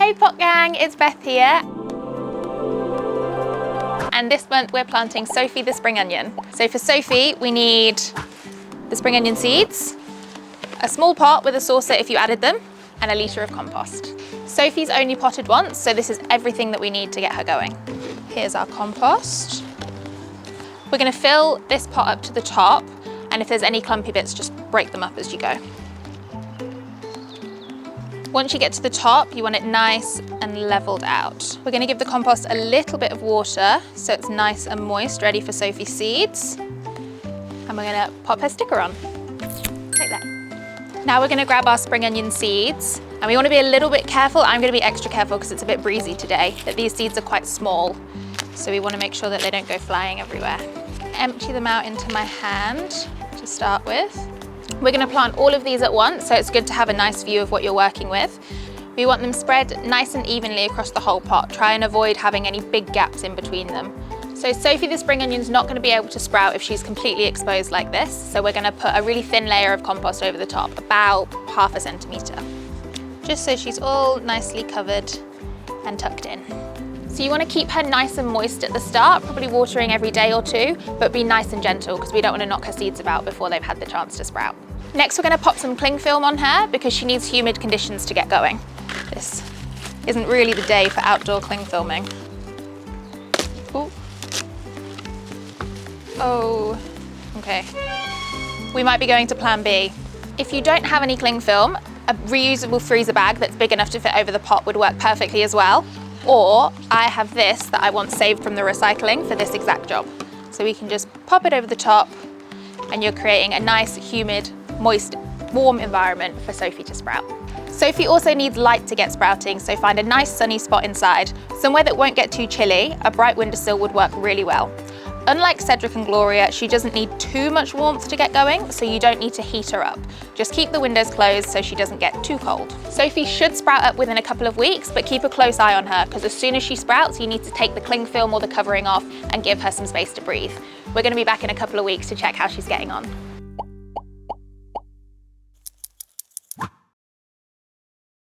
Hey Pot Gang, it's Beth here. And this month we're planting Sofi the spring onion. So for Sofi, we need the spring onion seeds, a small pot with a saucer if you added them, and a litre of compost. Sofi's only potted once, so this is everything that we need to get her going. Here's our compost. We're gonna fill this pot up to the top, and if there's any clumpy bits, just break them up as you go. Once you get to the top, you want it nice and leveled out. We're gonna give the compost a little bit of water so it's nice and moist, ready for Sofi's seeds. And we're gonna pop her sticker on, like that. Now we're gonna grab our spring onion seeds, and we wanna be a little bit careful. I'm gonna be extra careful because it's a bit breezy today, that these seeds are quite small. So we wanna make sure that they don't go flying everywhere. Empty them out into my hand to start with. We're gonna plant all of these at once, so it's good to have a nice view of what you're working with. We want them spread nice and evenly across the whole pot. Try and avoid having any big gaps in between them. So Sofi the spring onion's not gonna be able to sprout if she's completely exposed like this, so we're gonna put a really thin layer of compost over the top, about ½ centimetre, just so she's all nicely covered and tucked in. So you want to keep her nice and moist at the start, probably watering every day or two, but be nice and gentle because we don't want to knock her seeds about before they've had the chance to sprout. Next, we're going to pop some cling film on her because she needs humid conditions to get going. This isn't really the day for outdoor cling filming. Ooh. Oh, okay. We might be going to plan B. If you don't have any cling film, a reusable freezer bag that's big enough to fit over the pot would work perfectly as well. Or I have this that I want saved from the recycling for this exact job. So we can just pop it over the top and you're creating a nice, humid, moist, warm environment for Sofi to sprout. Sofi also needs light to get sprouting, so find a nice sunny spot inside. Somewhere that won't get too chilly, a bright windowsill would work really well. Unlike Cedric and Gloria, she doesn't need too much warmth to get going, so you don't need to heat her up. Just keep the windows closed so she doesn't get too cold. Sofi should sprout up within a couple of weeks, but keep a close eye on her, because as soon as she sprouts, you need to take the cling film or the covering off and give her some space to breathe. We're going to be back in a couple of weeks to check how she's getting on.